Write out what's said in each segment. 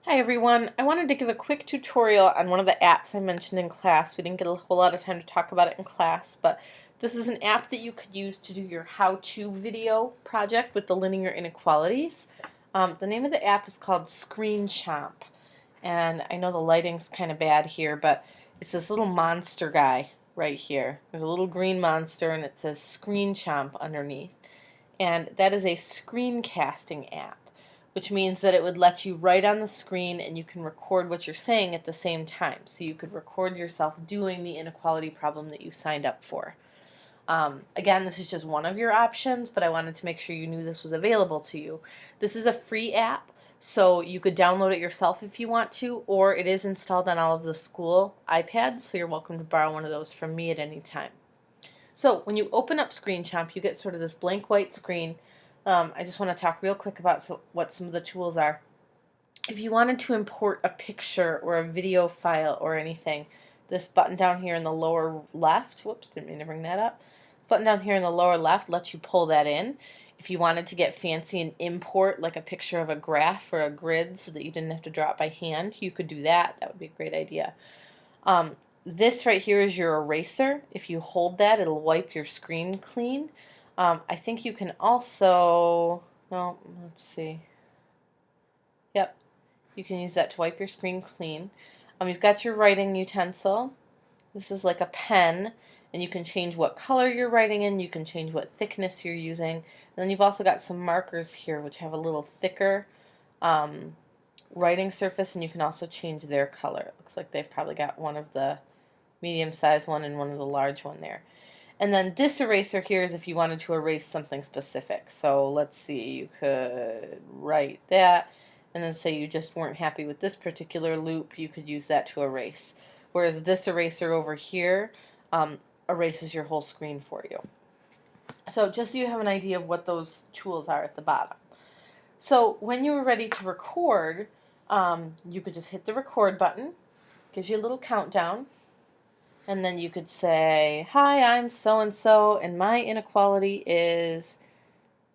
Hi everyone, I wanted to give a quick tutorial on one of the apps I mentioned in class. We didn't get a whole lot of time to talk about it in class, but this is an app that you could use to do your how-to video project with the linear inequalities. The name of the app is called ScreenChomp, and I know the lighting's kind of bad here, but it's this little monster guy right here. There's a little green monster and it says ScreenChomp underneath, and that is a screencasting app, which means that it would let you write on the screen and you can record what you're saying at the same time. So you could record yourself doing the inequality problem that you signed up for. Again, this is just one of your options, but I wanted to make sure you knew this was available to you. This is a free app, so you could download it yourself if you want to, or it is installed on all of the school iPads, so you're welcome to borrow one of those from me at any time. So when you open up ScreenChomp, you get sort of this blank white screen. I just want to talk real quick about what some of the tools are. If you wanted to import a picture or a video file or anything, this button down here in the lower left, whoops, didn't mean to bring that up. Button down here in the lower left lets you pull that in. If you wanted to get fancy and import like a picture of a graph or a grid so that you didn't have to draw it by hand, you could do that. That would be a great idea. This right here is your eraser. If you hold that, it'll wipe your screen clean. I think you can also, well, let's see. Yep, you can use that to wipe your screen clean. You've got your writing utensil. This is like a pen, and you can change what color you're writing in. You can change what thickness you're using. And then you've also got some markers here, which have a little thicker writing surface, and you can also change their color. It looks like they've probably got one of the medium-sized one and one of the large one there. And then this eraser here is if you wanted to erase something specific. So let's see, you could write that, and then say you just weren't happy with this particular loop, you could use that to erase. Whereas this eraser over here erases your whole screen for you. So just so you have an idea of what those tools are at the bottom. So when you're ready to record, you could just hit the record button. Gives you a little countdown. And then you could say, hi, I'm so-and-so, and my inequality is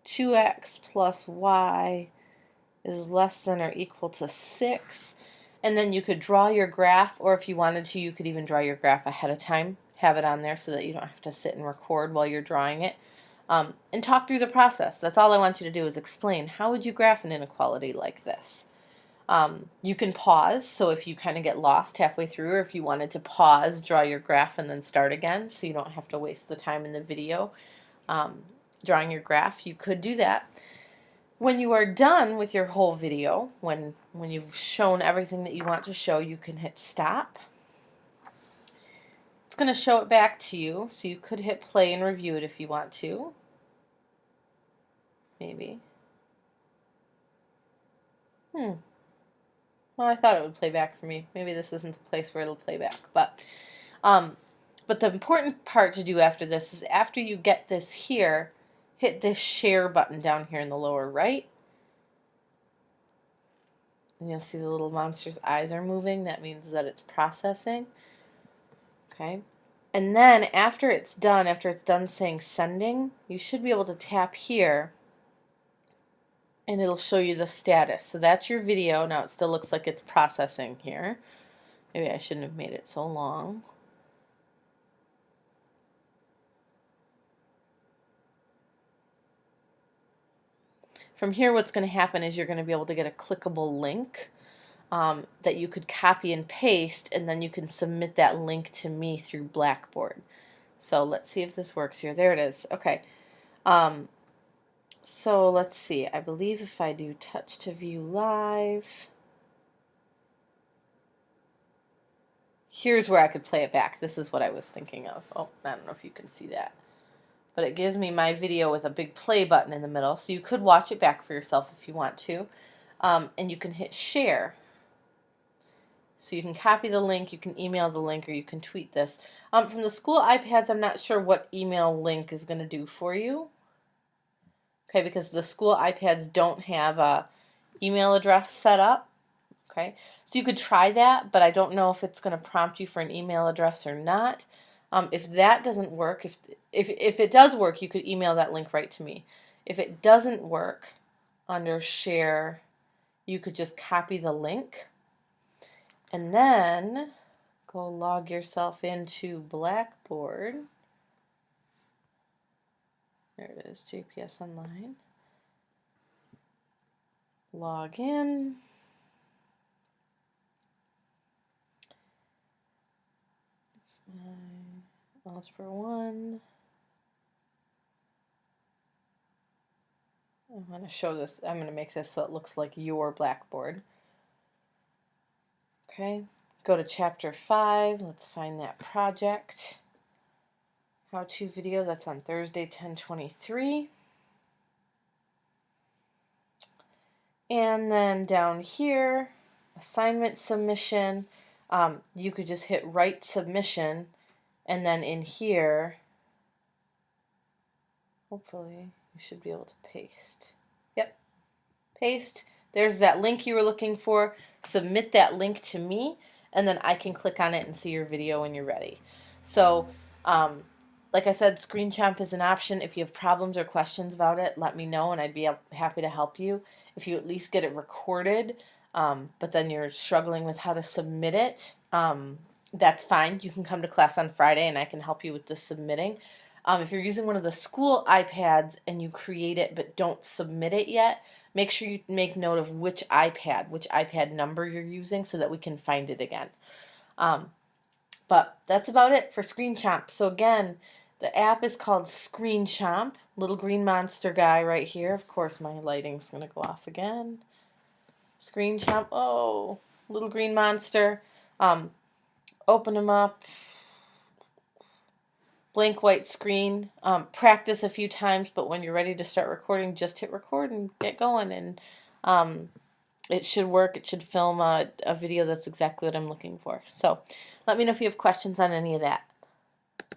2x plus y is less than or equal to 6. And then you could draw your graph, or if you wanted to, you could even draw your graph ahead of time. Have it on there so that you don't have to sit and record while you're drawing it. And talk through the process. That's all I want you to do is explain, how would you graph an inequality like this? You can pause, so if you kind of get lost halfway through, or if you wanted to pause, draw your graph and then start again, so you don't have to waste the time in the video drawing your graph, you could do that. When you are done with your whole video, when you've shown everything that you want to show, you can hit stop. It's going to show it back to you, so you could hit play and review it if you want to. Maybe. Well, I thought it would play back for me. Maybe this isn't the place where it'll play back. But the important part to do after this is after you get this here, hit this share button down here in the lower right. And you'll see the little monster's eyes are moving. That means that it's processing. Okay. And then after it's done saying sending, you should be able to tap here and it'll show you the status. So that's your video. Now it still looks like it's processing here. Maybe I shouldn't have made it so long. From here, what's going to happen is you're going to be able to get a clickable link that you could copy and paste, and then you can submit that link to me through Blackboard. So let's see if this works here. There it is. Okay. So let's see, I believe if I do touch to view live, here's where I could play it back. This is what I was thinking of. Oh, I don't know if you can see that. But it gives me my video with a big play button in the middle, so you could watch it back for yourself if you want to. And you can hit share. So you can copy the link, you can email the link, or you can tweet this. From the school iPads, I'm not sure what email link is going to do for you. Okay, because the school iPads don't have a email address set up. Okay, so you could try that, but I don't know if it's going to prompt you for an email address or not. If that doesn't work, if it does work, you could email that link right to me. If it doesn't work, under share, you could just copy the link and then go log yourself into Blackboard. There it is, JPS Online. Log in. Algebra 1. I'm going to show this. I'm going to make this so it looks like your Blackboard. Okay, go to chapter 5. Let's find that project. How-to video, that's on Thursday, 10/23. And then down here, assignment submission, you could just hit write submission, and then in here, hopefully you should be able to paste. Yep, paste. There's that link you were looking for. Submit that link to me, and then I can click on it and see your video when you're ready. So, like I said, ScreenChomp is an option. If you have problems or questions about it, let me know, and I'd be happy to help you. If you at least get it recorded, but then you're struggling with how to submit it, that's fine. You can come to class on Friday, and I can help you with the submitting. If you're using one of the school iPads and you create it but don't submit it yet, make sure you make note of which iPad number you're using so that we can find it again. But that's about it for ScreenChomp. So again, the app is called ScreenChomp. Little green monster guy right here. Of course, my lighting's going to go off again. ScreenChomp. Oh, little green monster. Open them up. Blank white screen. Practice a few times, but when you're ready to start recording, just hit record and get going. And it should work. It should film a video that's exactly what I'm looking for. So let me know if you have questions on any of that.